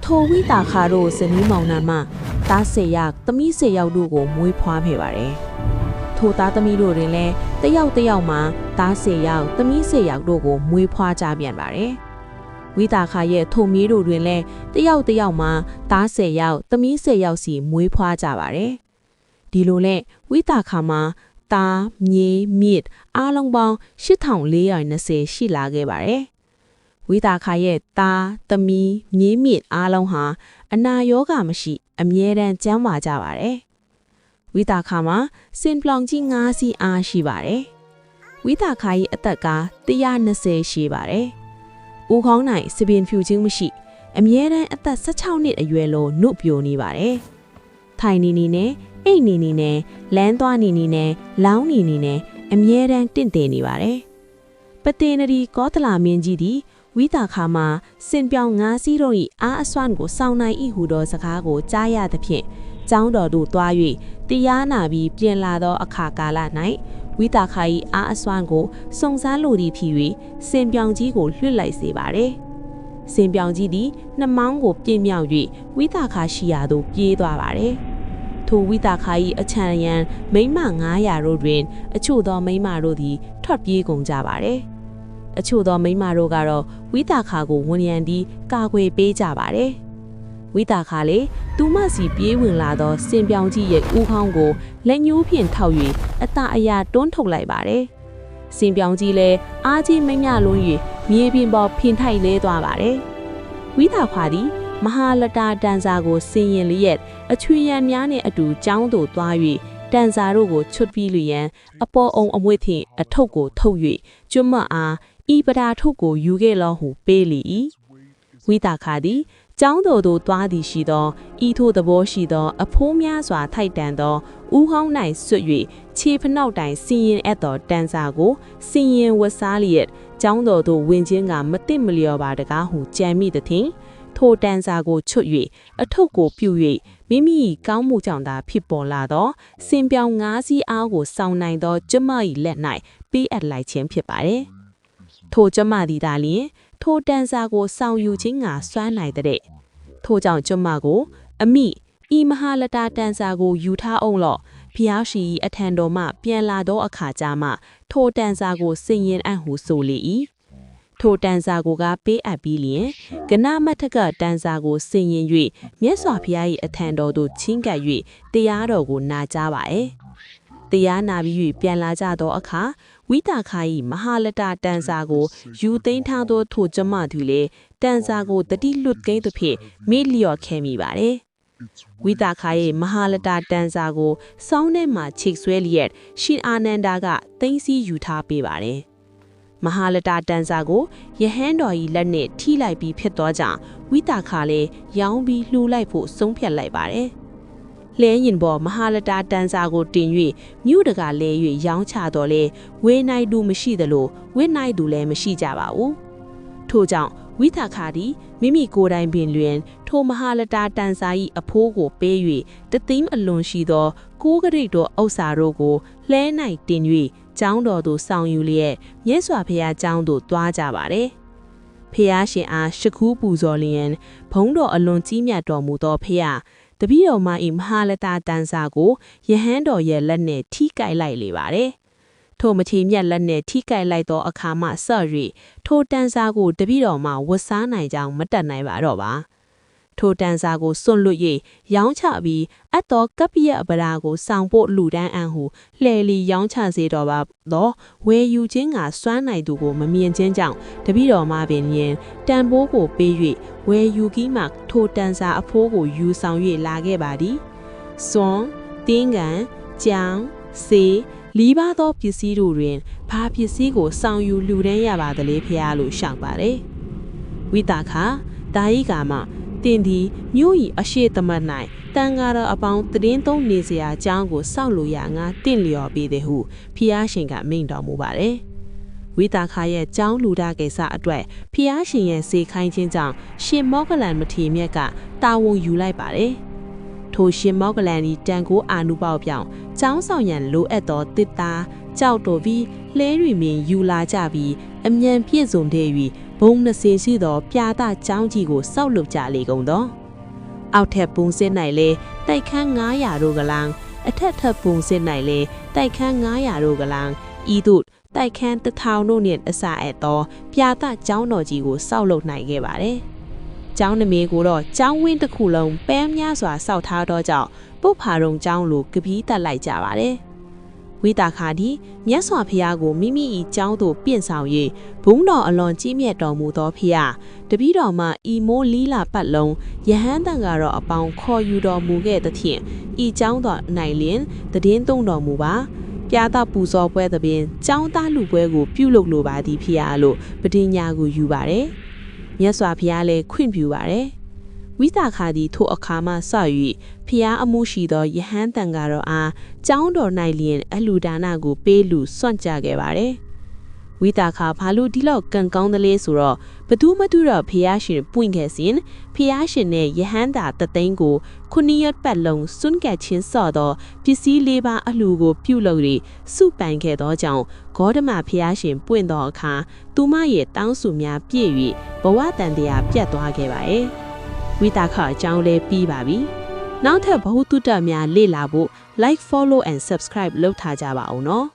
ထိုဝိတာခါတို့ဇနီးမောင်နှံမှသား10ယောက်သမီး10ယောက်တို့ကိုမွေးဖွားခဲ့ပါတယ်ထိုသားသမီးတို့တွင်လည်းတယောက်မှသား10ယောက်သမီး10ယောက်တို့ကိုမွေးဖွားကြပြန်ပါတယ်ဝိတာခါရဲ့ထိုမြေးတို့တွင်လည်းတယောက်မှသား10ယောက်သမီး10ယောက်စီမွေးဖွားကြပါတယ်ဒီလိုနဲ့ဝိတာခါမှာသားမြေးမြစ်အားလုံးပေါင်း8420ရှိလာခဲ့ပါတယ်ဝိတာခါရဲ့သားသမီးမြေးမြစ်အားလုံးဟာအနာရောဂါမရှိအမြဲတမ်းကျန်းမာကြပါတယ်ဝိတာခါမှာစင်ပလောင်ကြီး9စီးအားရှိပါတယ်ဝိတာခါရဲ့အသက်က120ရှိပါတယ်ဦးခေါင်း၌စပင်ဖြူခြင်းမရှိအမြဲတမ်းအသက်16နှစ်အရွယ်လိုနှုတ်ပြိုနေပါတယ်ထိုင်နေနဲ့အိတ်နေနဲ့လမ်းသွားနေနဲ့လောင်းနေနဲ့အမြဲတမ်းတင့်တယ်နေပါတယ်ပတေနရီကောသလာမင်းကြီးသည်ဝိတာခါမှာစင်ပြောင်9စီးတို့၏အားအစွမ်းကိုစောင်းနိုင်၏ဟူသောစကားကိုကြားရသဖြင့်ကျောင်းတော်သို့သွား၍တရားနာပြီးပြင်လာသောအခါကာလ၌ဝိတာခါ၏အားအစွမ်းကိုစုံစမ်းလိုသည်ဖြစ်၍စင်ပြောင်ကြီးကိုလွှတ်လိုက်စေပါတယ်စင်ပြောင်ကြီးသည်နှမောင်းကိုပြင်းမြောက်၍ဝိတာခါရှိရာသို့ပြေးသွားပါတယ်ထိုဝိတာခါ၏အချံရန်မိမ900တို့တွင်အချို့သောမိမတို့သည်ထွက်ပြေးကုန်ကြပါတယ်အချို့သောမိမတို့ကတော့ဝိတာခါကိုဝန်ရံပြီးကာကွယ်ပေးကြပါတယ်ဝိတာခါလေသူမစီပြေးဝင်လာသောစင်ပြောင်ကြီးရဲ့ဦးခေါင်းကိုလက်ညှိုးဖြင့်ထောက်၍အတအရာတွန်းထုတ်လိုက်ပါတယ်စင်ပြောင်ကြီးလည်းအားကြီးမမြလွန်း၍မြေပြင်ပေါ်ဖင်ထိုက်လဲသွားပါတယ်ဝိတာခါသည်မဟာလတာတန်စာကိုစင်ရင်လျက်အချွေရံများနှင့်အတူကျောင်းသို့သွား၍တန်စာတို့ကိုချွတ်ပြီးလျင်အပေါ်အောင်အမွေထင်အထုပ်ကိုထုတ်၍ကျွတ်မအားဤပဒါထုပ်ကိုယူခဲ့လောဟုပေးလေ၏ဝိတာခါသည်ကျောင်းတော်သို့သွားသည်ရှိသောဤထိုသဘောရှိသောအဖိုးများစွာထိုက်တန်သောဦးဟောင်း၌ဆွတ်၍ခြေဖနှောက်တိုင်စီရင်အပ်သောတန်စာကိုစီရင်ဝတ်စားလျက်ကျောင်းတော်သို့ဝင်ခြင်းကမသိမလျော်ပါတကားဟုကြံမိသဖြင့်ထိုတန်စာကိုချွတ်၍အထုပ်ကိုပြု၍မိမိကောင်းမှုကြောင့်သာဖြစ်ပေါ်လာသောစင်ပြောင်9စီးအားကိုစောင်းနိုင်သောကျမ၏လက်၌ပေးအပ်လိုက်ခြင်းဖြစ်ပါတယ်ထိုကျမသည်သာလျှင်ထိုတန်စာကိုစောင်းယူခြင်းကစွမ်းနိုင်တဲ့ထိုကြောင့်ကျမကိုအမိဤမဟာလတာတန်စာကိုယူထားအောင်လော့ဖျားရှိအထံတော်မှပြန်လာသောအခါကျမှထိုတန်စာကိုစင်ရင်အံ့ဟုဆိုလေ၏ထိုတန်စာကိုကပေးအပ်ပြီးလျင်ကနမထကတန်စာကိုစင်ရင်၍မြတ်စွာဘုရား၏အထံတော်သို့ချင်းကပ်၍တရားတော်ကိုနာကြားပါ၏တရားနာပြီး၍ပြန်လာကြသောအခါဝိတာခါ၏မဟာလတာတန်စာကိုယူသိမ်းထားသောထိုကျမသူလေတန်စာကိုတတိလွတ်ကိန်းသဖြင့်မေ့လျော့ခဲမိပါတယ်ဝိတာခါ၏မဟာလတာတန်စာကိုစောင်းထဲမှချိတ်ဆွဲလျက်ရှင်အာနန္ဒာကသိမ်းဆည်းယူထားပေးပါတယ်မဟာလတာတန်စာကိုယဟန်တော်၏လက်နှင့်ထိလိုက်ပြီးဖြစ်သောကြောင့်ဝိတာခါလည်းရောင်းပြီးလှူလိုက်ဖို့ဆုံးဖြတ်လိုက်ပါတယ်လဲရင်ပေါ်မဟာလတာတန်စာကိုတင်၍မြို့တကာလဲ၍ရောင်းချတော်လဲဝေနိုင်သူမရှိသလိုဝေနိုင်သူလည်းမရှိကြပါဘူးထို့ကြောင့်ဝိတာခါသည်မိမိကိုယ်တိုင်ပင်လျင်ထိုမဟာလတာတန်စာ၏အဖိုးကိုပေး၍တသိမ်းအလွန်ရှိသောကိုးကရိတ်တော်ဥစ္စာတို့ကိုလှဲ၌တင်၍ကျောင်းတော်သို့ဆောင်ယူလျက်မြတ်စွာဘုရားကျောင်းသို့သွားကြပါတယ်ဖျားရှင်အားရှခုပူဇော်လျင်ဘုန်းတော်အလွန်ကြီးမြတ်တော်မူသောဖျားတပည့်တော်မ၏မဟာလတာတန်စာကိုယဟန်တော်ရဲ့လက်နှင့်ထိကိုက်လိုက်လေပါတယ်ထိုမချီမြတ်လက်နှင့်ထိကိုက်လိုက်သောအခါမှဆော့၍ထိုတန်စာကိုတပည့်တော်မှဝတ်စားနိုင်ကြောင်းမတတ်နိုင်ပါတော့ပါထိုတန်စာကိုစွန့်လွတ်၍ရောင်းချပြီးအတ်တော်ကပ္ပိယပဒါကိုဆောင်ဖို့လူတန်းအံဟုလှဲလီရောင်းချစေတော်ပါသောဝယ်ယူခြင်းကစွမ်းနိုင်သူကိုမမြင်ခြင်းကြောင့်တပည့်တော်မှပင်လျင်တန်ဖိုးကိုပေး၍ဝယ်ယူပြီးမှထိုတန်စာအဖိုးကိုယူဆောင်၍လာခဲ့ပါသည်စွန်တင်းကန်ကြောင်စေလီးပါသောပစ္စည်းတို့တွင်ဘာပစ္စည်းကိုဆောင်ယူလူတန်းရပါသလဲဖျားလို့ရှောက်ပါတယ်ဝိတာခာဒါဤကာမတင်သည်မြို့၏အရှိသမတ်၌တန်ဃာတော်အပေါင်းသတင်းသုံးနေစရာအကြောင်းကိုစောင့်လို့ရငါတင့်လျော်ပေးသည်ဟုဖျားရှင်ကမိန့်တော်မူပါတယ်ဝိတာခါရဲ့ကျောင်းလူဒကိစ္စအတွက်ဖျားရှင်ရဲ့စေခိုင်းခြင်းကြောင့်ရှင်မောဂလန်မထေမြတ်ကတာဝန်ယူလိုက်ပါတယ်ထိုရှင်မောဂလန်ဤတန်ကိုအာနုပေါပြောင်းကျောင်းဆောင်ရန်လိုအပ်သောတစ်သားကြောက်တော်ပြီးလဲရီမင်းယူလာကြပြီးအမြန်ပြည့်စုံတဲ့၍ ဘုံ20ရှိသောပြာတာကျောင်းကြီးကိုစောက်လုပ်ကြလေကုန်သောအောက်ထက်ပုံစစ်၌လေတိုက်ခန်း900တို့ကလန်းအထက်ထပ်ပုံစစ်၌လေတိုက်ခန်း900တို့ကလန်းဤသို့တိုက်ခန်း1000တို့နှင့်အစအပ်သောပြာတာကျောင်းတော်ကြီးကိုစောက်လုပ်နိုင်ခဲ့ပါတယ်။ကျောင်းနမေကိုတော့ကျောင်းဝင်းတစ်ခုလုံးပန်းများစွာစောက်ထားသောကြောင့်ပုပ္ဖာရုံကျောင်းလိုကပီးတက်လိုက်ကြပါတယ်။ဝိတာခါဒီမြတ်စွာဘုရားကိုမိမိ၏ကျောင်းသို့ပြင့်ဆောင်၍ဘုံတော်အလွန်ကြီးမြတ်တော်မူသောဖျားတပည့်တော်မှဤမိုးလီလာပတ်လုံးယဟန်တန်ကတော့အပေါင်းခေါ်ယူတော်မူခဲ့သဖြင့်ဤကျောင်းတော်နိုင်လျင်တည်င်းသုံးတော်မူပါပြာတာပူဇော်ပွဲသဖြင့်ကျောင်းသားလူပွဲကိုပြုလုပ်လိုပါသည်ဖျားလို့ပဋိညာကိုယူပါတယ်မြတ်စွာဘုရားလည်းခွင့်ပြုပါတယ်ဝိတာခါသည်ထိုအခါမှစ၍ဖျားအမှုရှိသောယဟန်တန်ကတော့အားကျောင်းတော်၌လျင်အလူဒါနကိုပေးလူစွန့်ကြခဲ့ပါတယ်။ဝိတာခါဘာလို့ဒီလောက်ကံကောင်းသလဲဆိုတော့ဘသူမတူတော့ဖျားရှင်ပွင့်ခဲ့စဉ်ဖျားရှင်နဲ့ယဟန်တာတသိန်းကို9ရက်ပတ်လုံးစွန့်ကက်ချင်းစော့သောပစ္စည်း၄ပါးအလူကိုပြုလုပ်၍စုပိုင်ခဲ့သောကြောင့်ဂေါတမဖျားရှင်ပွင့်သောအခါသူမရဲ့တောင်းဆိုများပြည့်၍ဘဝတန်တရားပြတ်သွားခဲ့ပါရဲ့။ဝိတာခအကြောင်းလဲပြီးပါပြီ။နောက်ထပ်ဘ ഹു တုတ္တများလေ့လာဖို့ like follow and subscribe လုပ်ထားကြပါအောင်နော်။